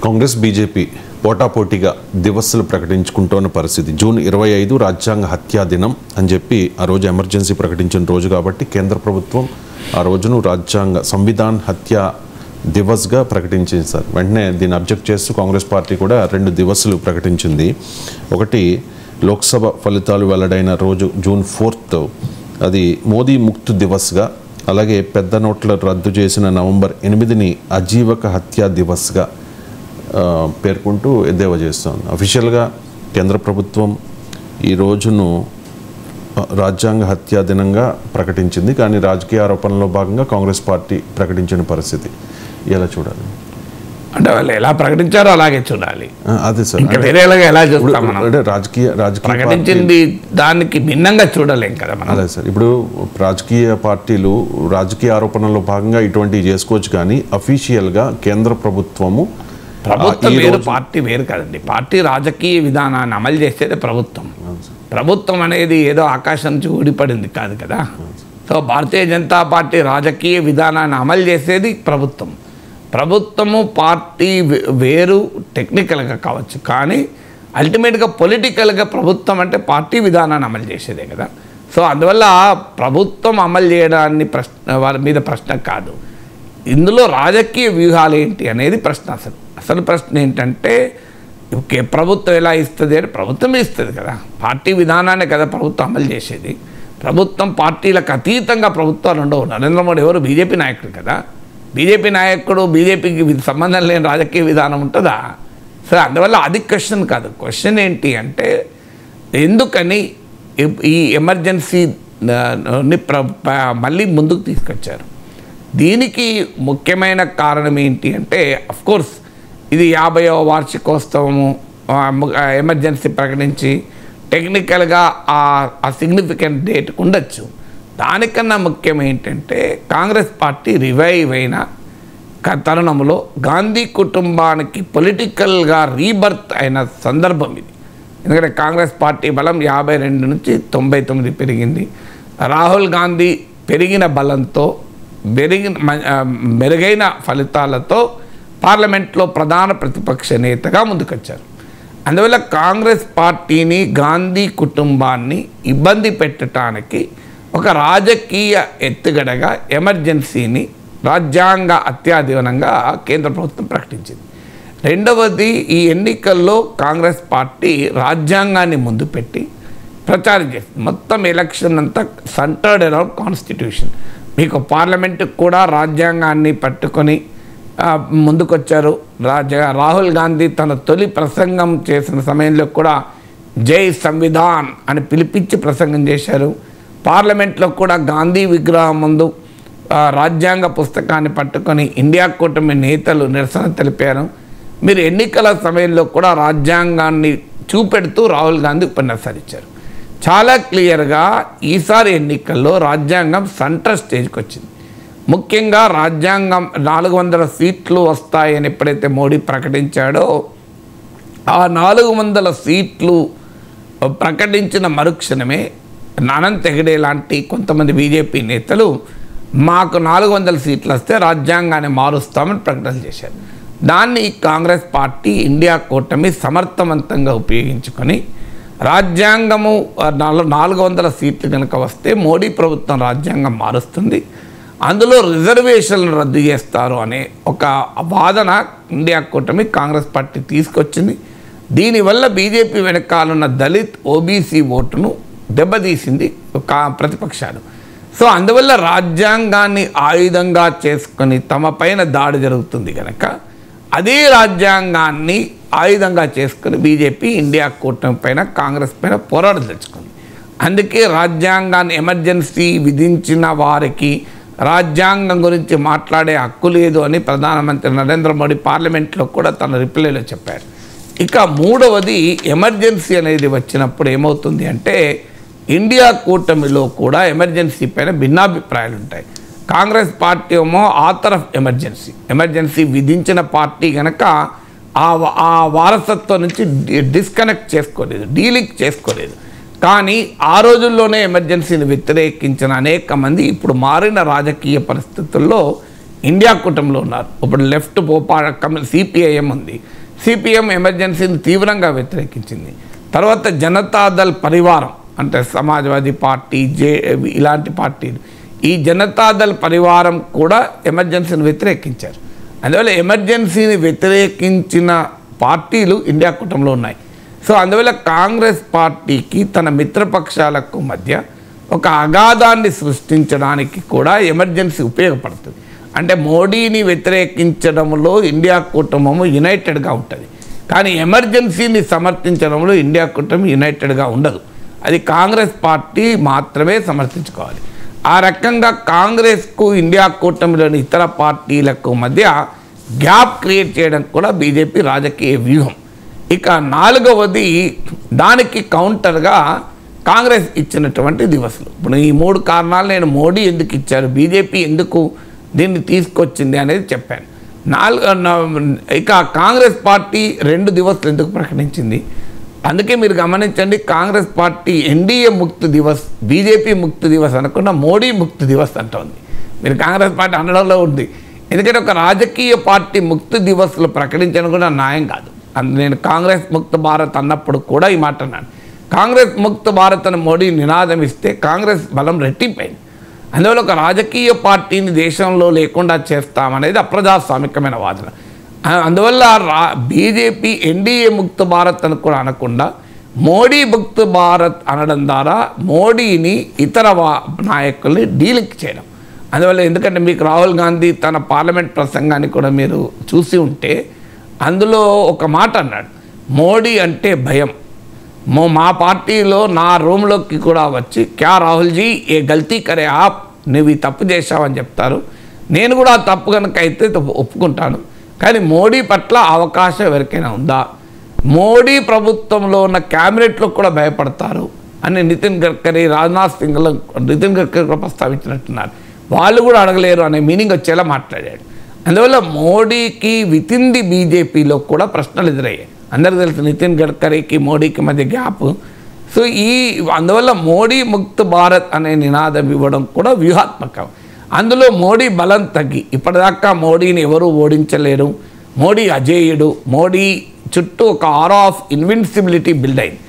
Congress BJP పోటాపోటీగా దివస్సులు ప్రకటించుకుంటున్న పరిస్థితి. June 25 రాజ్యాంగ హత్యా దినం అని చెప్పి ఆ రోజు ఎమర్జెన్సీ ప్రకటించిన రోజు కాబట్టి కేంద్ర ప్రభుత్వం ఆ రోజును రాజ్యాంగ సంవిధాన్ హత్యా దివస్గా ప్రకటించింది సార్. వెంటనే దీన్ని అబ్జెక్ట్ చేస్తూ కాంగ్రెస్ పార్టీ కూడా 2 దివస్సులు ప్రకటించింది. ఒకటి లోక్సభ ఫలితాలు వెల్లడైన రోజు జూన్ 4 అది మోదీ ముక్త్ దివస్గా, అలాగే పెద్ద నోట్ల రద్దు చేసిన నవంబర్ 8ని అజీవక హత్యా దివస్గా పేర్కొంటూ ఎద్దేవా చేస్తోంది. అఫీషియల్గా కేంద్ర ప్రభుత్వం ఈ రోజును రాజ్యాంగ హత్యా దినంగా ప్రకటించింది. కానీ రాజకీయ ఆరోపణలో భాగంగా కాంగ్రెస్ పార్టీ ప్రకటించిన పరిస్థితి ఎలా చూడాలి? అంటే వాళ్ళు ఎలా ప్రకటించారో అలాగే చూడాలి. అదే సార్, ఇంకా వేరేలాగా ఎలా చూస్తాం మనం? అంటే రాజకీయ ప్రకటించింది దానికి భిన్నంగా చూడలేం కదా మనం. అదే సార్, ఇప్పుడు రాజకీయ పార్టీలు రాజకీయ ఆరోపణలో భాగంగా ఇటువంటివి చేసుకోవచ్చు, కానీ అఫీషియల్గా కేంద్ర ప్రభుత్వం వేరు, పార్టీ వేరు కదండి. పార్టీ రాజకీయ విధానాన్ని అమలు చేసేది ప్రభుత్వం. ప్రభుత్వం అనేది ఏదో ఆకాశం నుంచి ఊడిపడింది కాదు కదా. సో భారతీయ జనతా పార్టీ రాజకీయ విధానాన్ని అమలు చేసేది ప్రభుత్వం. ప్రభుత్వము పార్టీ వేరు, టెక్నికల్గా కావచ్చు, కానీ అల్టిమేట్గా పొలిటికల్గా ప్రభుత్వం అంటే పార్టీ విధానాన్ని అమలు చేసేదే కదా. సో అందువల్ల ప్రభుత్వం అమలు చేయడాన్ని వారి మీద ప్రశ్న కాదు. ఇందులో రాజకీయ వ్యూహాలు ఏంటి అనేది ప్రశ్న. అసలు ప్రశ్న ఏంటంటే ప్రభుత్వం ఎలా ఇస్తుంది అంటే ప్రభుత్వమే ఇస్తుంది కదా. పార్టీ విధానాన్ని కదా ప్రభుత్వం అమలు చేసేది. ప్రభుత్వం పార్టీలకు అతీతంగా ప్రభుత్వాలు ఉండవు. నరేంద్ర మోడీ ఎవరు? బీజేపీ నాయకుడు కదా. బీజేపీ నాయకుడు, బీజేపీకి సంబంధం లేని రాజకీయ విధానం ఉంటుందా? సో అందువల్ల అది క్వశ్చన్ కాదు. క్వశ్చన్ ఏంటి అంటే ఎందుకని ఈ ఎమర్జెన్సీని మళ్ళీ ముందుకు తీసుకొచ్చారు? దీనికి ముఖ్యమైన కారణం ఏంటి అంటే అఫ్కోర్స్ ఇది 50వ వార్షికోత్సవము, ఎమర్జెన్సీ ప్రకటించి టెక్నికల్గా ఆ సిగ్నిఫికెంట్ డేట్ ఉండొచ్చు. దానికన్నా ముఖ్యం ఏంటంటే కాంగ్రెస్ పార్టీ రివైవ్ అయిన తరుణంలో గాంధీ కుటుంబానికి పొలిటికల్గా రీబర్త్ అయిన సందర్భం ఇది. ఎందుకంటే కాంగ్రెస్ పార్టీ బలం 52 నుంచి 99 పెరిగింది. రాహుల్ గాంధీ పెరిగిన బలంతో మెరుగైన ఫలితాలతో పార్లమెంట్లో ప్రధాన ప్రతిపక్ష నేతగా ముందుకొచ్చారు. అందువల్ల కాంగ్రెస్ పార్టీని, గాంధీ కుటుంబాన్ని ఇబ్బంది పెట్టడానికి ఒక రాజకీయ ఎత్తుగడగా ఎమర్జెన్సీని రాజ్యాంగ అత్యాధివనంగా కేంద్ర ప్రభుత్వం ప్రకటించింది. రెండవది, ఈ ఎన్నికల్లో కాంగ్రెస్ పార్టీ రాజ్యాంగాన్ని ముందు పెట్టి ప్రచారం చేస్తుంది. మొత్తం ఎలక్షన్ అంతా సెంటర్డ్ అరౌండ్ కాన్స్టిట్యూషన్. మీకు పార్లమెంటుకు కూడా రాజ్యాంగాన్ని పట్టుకొని ముందుకొచ్చారు. రాహుల్ గాంధీ తన తొలి ప్రసంగం చేసిన సమయంలో కూడా జై సంవిధాన్ అని పిలిపించి ప్రసంగం చేశారు. పార్లమెంట్లో కూడా గాంధీ విగ్రహం ముందు రాజ్యాంగ పుస్తకాన్ని పట్టుకొని ఇండియా కూటమి నేతలు నిరసన తెలిపారు. మీరు ఎన్నికల సమయంలో కూడా రాజ్యాంగాన్ని చూపెడుతూ రాహుల్ గాంధీ ఉపన్యాసాలు ఇచ్చారు. చాలా క్లియర్గా ఈసారి ఎన్నికల్లో రాజ్యాంగం సెంటర్ స్టేజ్కి వచ్చింది. ముఖ్యంగా రాజ్యాంగం 400 సీట్లు వస్తాయని ఎప్పుడైతే మోడీ ప్రకటించాడో ఆ 400 సీట్లు ప్రకటించిన మరుక్షణమే అనంత్ హెగడే లాంటి కొంతమంది బీజేపీ నేతలు మాకు 400 సీట్లు వస్తే రాజ్యాంగాన్ని మారుస్తామని ప్రకటన చేశారు. దాన్ని కాంగ్రెస్ పార్టీ, ఇండియా కూటమి సమర్థవంతంగా ఉపయోగించుకొని రాజ్యాంగము 400 సీట్లు కనుక వస్తే మోడీ ప్రభుత్వం రాజ్యాంగం మారుస్తుంది, అందులో రిజర్వేషన్లు రద్దు చేస్తారు అనే ఒక వాదన ఇండియా కూటమి కాంగ్రెస్ పార్టీ తీసుకొచ్చింది. దీనివల్ల బీజేపీ వెనకాలన్న దళిత్, ఓబీసీ ఓటును దెబ్బతీసింది ప్రతిపక్షాలు. సో అందువల్ల రాజ్యాంగాన్ని ఆయుధంగా చేసుకొని తమ పైన దాడి జరుగుతుంది కనుక అదే రాజ్యాంగాన్ని ఆయుధంగా చేసుకుని బీజేపీ ఇండియా కూటమి పైన, కాంగ్రెస్ పైన పోరాడదలుచుకుంది. అందుకే రాజ్యాంగాన్ని ఎమర్జెన్సీ విధించిన వారికి రాజ్యాంగం గురించి మాట్లాడే హక్కు లేదు అని ప్రధానమంత్రి నరేంద్ర మోడీ పార్లమెంట్లో కూడా తన రిప్లైలో చెప్పారు. ఇక మూడవది, ఎమర్జెన్సీ అనేది వచ్చినప్పుడు ఏమవుతుంది అంటే ఇండియా కూటమిలో కూడా ఎమర్జెన్సీ పైన భిన్నాభిప్రాయాలు ఉంటాయి. కాంగ్రెస్ పార్టీ ఏమో ఆథర్ ఆఫ్ ఎమర్జెన్సీ విధించిన పార్టీ కనుక ఆ వారసత్వం నుంచి డిస్కనెక్ట్ చేసుకోలేదు, డీలింక్ చేసుకోలేదు. కానీ ఆ రోజుల్లోనే ఎమర్జెన్సీని వ్యతిరేకించిన అనేక మంది ఇప్పుడు మారిన రాజకీయ పరిస్థితుల్లో ఇండియా కూటమిలో ఉన్నారు. ఇప్పుడు లెఫ్ట్ సిపిఐఎం ఉంది. సిపిఎం ఎమర్జెన్సీని తీవ్రంగా వ్యతిరేకించింది. తర్వాత జనతాదళ్ పరివారం అంటే సమాజ్వాదీ పార్టీ, ఇలాంటి పార్టీలు, ఈ జనతాదళ్ పరివారం కూడా ఎమర్జెన్సీని వ్యతిరేకించారు. అందువల్ల ఎమర్జెన్సీని వ్యతిరేకించిన పార్టీలు ఇండియా కూటమిలో ఉన్నాయి. సో అందువల్ల కాంగ్రెస్ పార్టీకి తన మిత్రపక్షాలకు మధ్య ఒక అగాధాన్ని సృష్టించడానికి కూడా ఎమర్జెన్సీ ఉపయోగపడుతుంది. అంటే మోడీని వ్యతిరేకించడంలో ఇండియా కూటమి యునైటెడ్గా ఉంటుంది, కానీ ఎమర్జెన్సీని సమర్థించడంలో ఇండియా కూటమి యునైటెడ్గా ఉండదు. అది కాంగ్రెస్ పార్టీ మాత్రమే సమర్థించుకోవాలి. ఆ రకంగా కాంగ్రెస్కు ఇండియా కూటమిలోని ఇతర పార్టీలకు మధ్య గ్యాప్ క్రియేట్ చేయడం కూడా బీజేపీ రాజకీయ వ్యూహం. ఇక నాలుగవది, దానికి కౌంటర్గా కాంగ్రెస్ ఇచ్చినటువంటి దివస్లు. ఇప్పుడు ఈ 3 కారణాలు నేను మోడీ ఎందుకు ఇచ్చారు, బీజేపీ ఎందుకు దీన్ని తీసుకొచ్చింది అనేది చెప్పాను. ఇక కాంగ్రెస్ పార్టీ 2 దివస్లు ఎందుకు ప్రకటించింది, అందుకే మీరు గమనించండి, కాంగ్రెస్ పార్టీ ఎన్డీఏ ముక్తి దివస్, బీజేపీ ముక్తి దివస్ అనకుండా మోడీ ముక్తి దివస్ అంటుంది. మీరు కాంగ్రెస్ పార్టీ అనడంలో ఉంది. ఎందుకంటే ఒక రాజకీయ పార్టీ ముక్తి దివస్లు ప్రకటించడం కూడా న్యాయం కాదు. నేను కాంగ్రెస్ ముక్త భారత్ అన్నప్పుడు కూడా ఈ మాట అన్నాను. కాంగ్రెస్ ముక్త భారత్ అని మోడీ నినాదం ఇస్తే కాంగ్రెస్ బలం రెట్టింపైంది. అందువల్ల ఒక రాజకీయ పార్టీని దేశంలో లేకుండా చేస్తామనేది అప్రజాస్వామికమైన వాదన. అందువల్ల బీజేపీ ఎన్డీఏ ముక్త భారత్ అని కూడా అనకుండా మోడీ ముక్త భారత్ అనడం ద్వారా మోడీని ఇతర నాయకుల్ని డీలింక్ చేయడం. అందువల్ల ఎందుకంటే మీకు రాహుల్ గాంధీ తన పార్లమెంట్ ప్రసంగాన్ని కూడా మీరు చూసి ఉంటే అందులో ఒక మాట అన్నాడు, మోడీ అంటే భయం. మా పార్టీలో నా రూమ్లోకి కూడా వచ్చి క్యా రాహుల్జీ ఏ గల్తీ కరే ఆప్, నువ్వు ఈ తప్పు చేశావని చెప్తారు. నేను కూడా ఆ తప్పు కనుక అయితే ఒప్పుకుంటాను, కానీ మోడీ పట్ల అవకాశం ఎవరికైనా ఉందా, మోడీ ప్రభుత్వంలో ఉన్న క్యాబినెట్లో కూడా భయపడతారు అని నితిన్ గడ్కరీ, రాజ్నాథ్ సింగ్ నితిన్ గడ్కరీ కూడా ప్రస్తావించినట్టున్నారు. వాళ్ళు కూడా అడగలేరు అనే మీనింగ్ వచ్చేలా మాట్లాడాడు. అందువల్ల మోడీకి వితిన్ ది బీజేపీలో కూడా ప్రశ్నలు ఎదురయ్యాయి. అందరికీ తెలుసు నితిన్ గడ్కరీకి మోడీకి మధ్య గ్యాప్. సో అందువల్ల మోడీ ముక్త భారత్ అనే నినాదం ఇవ్వడం కూడా వ్యూహాత్మకం. అందులో మోడీ బలం తగ్గి, ఇప్పటిదాకా మోడీని ఎవరూ ఓడించలేరు, మోడీ అజేయుడు, మోడీ చుట్టూ ఒక ఆరా ఆఫ్ ఇన్విన్సిబిలిటీ బిల్డ్ అయింది.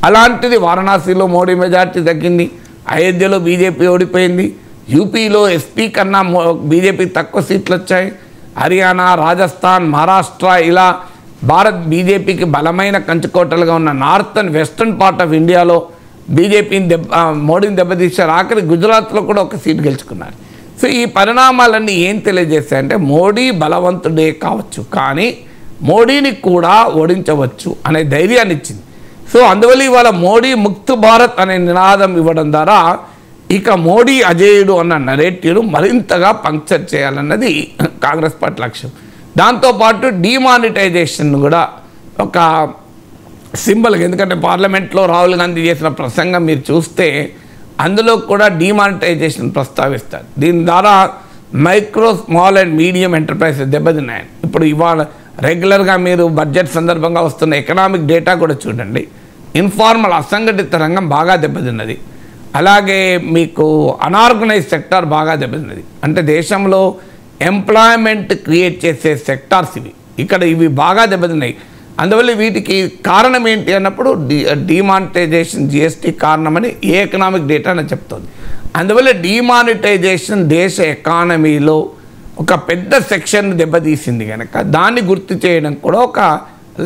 అలాంటిది వారణాసిలో మోడీ మెజార్టీ తగ్గింది, అయోధ్యలో బీజేపీ ఓడిపోయింది, యూపీలో ఎస్పీ కన్నా బీజేపీ తక్కువ సీట్లు వచ్చాయి, హర్యానా, రాజస్థాన్, మహారాష్ట్ర, ఇలా బీజేపీకి బలమైన కంచుకోటలుగా ఉన్న north and western part of ఇండియాలో బీజేపీని మోడీని దెబ్బతీశారు. ఆఖరి గుజరాత్లో కూడా ఒక సీటు గెలుచుకున్నారు. సో ఈ పరిణామాలన్నీ ఏం తెలియజేస్తాయంటే మోడీ బలవంతుడే కావచ్చు, కానీ మోడీని కూడా ఓడించవచ్చు అనే ధైర్యాన్ని ఇచ్చింది. సో అందువల్ల ఇవాళ మోడీ ముక్త్ భారత్ అనే నినాదం ఇవ్వడం ద్వారా ఇక మోడీ అజేయుడు అన్న నరేటివ్ను మరింతగా పంక్చర్ చేయాలన్నది కాంగ్రెస్ పార్టీ లక్ష్యం. దాంతోపాటు డిమానిటైజేషన్ కూడా ఒక సింబల్గా, ఎందుకంటే పార్లమెంట్లో రాహుల్ గాంధీ చేసిన ప్రసంగం మీరు చూస్తే అందులో కూడా డిమానిటైజేషన్ ప్రస్తావిస్తారు. దీని ద్వారా micro, small and medium enterprises దెబ్బతిన్నాయి. ఇప్పుడు ఇవాళ రెగ్యులర్గా మీరు బడ్జెట్ సందర్భంగా వస్తున్న ఎకనామిక్ డేటా కూడా చూడండి, ఇన్ఫార్మల్ అసంఘటిత రంగం బాగా దెబ్బతిన్నది. అలాగే మీకు అనార్గనైజ్ సెక్టార్ బాగా దెబ్బతిన్నది. అంటే దేశంలో ఎంప్లాయ్మెంట్ క్రియేట్ చేసే సెక్టార్స్ ఇవి బాగా దెబ్బతిన్నాయి. అందువల్ల వీటికి కారణం ఏంటి అన్నప్పుడు డిమానిటైజేషన్, జిఎస్టీ కారణమని ఏ ఎకనామిక్ డేటా అని చెప్తుంది. అందువల్ల డిమానిటైజేషన్ దేశ ఎకానమీలో ఒక పెద్ద సెక్షన్ దెబ్బతీసింది కనుక దాన్ని గుర్తు చేయడం కూడా ఒక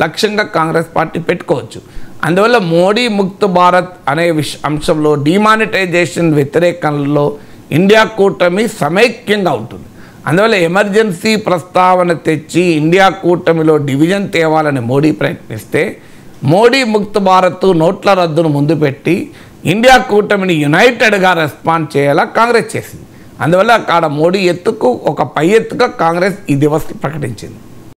లక్ష్యంగా కాంగ్రెస్ పార్టీ పెట్టుకోవచ్చు. అందువల్ల మోడీ ముక్త్ భారత్ అనే అంశంలో డిమానిటైజేషన్ వ్యతిరేకంలో ఇండియా కూటమి సమైక్యంగా ఉంటుంది. అందువల్ల ఎమర్జెన్సీ ప్రస్తావన తెచ్చి ఇండియా కూటమిలో డివిజన్ తేవాలని మోడీ ప్రయత్నిస్తే, మోడీ ముక్త్ భారత్ నోట్ల రద్దును ముందు పెట్టి ఇండియా కూటమిని యునైటెడ్గా రెస్పాండ్ చేయాలా కాంగ్రెస్ చేసింది. అందువల్ల అక్కడ మోడీ ఎత్తుకు ఒక పై ఎత్తుగా కాంగ్రెస్ ఈ దివస్ ప్రకటించింది.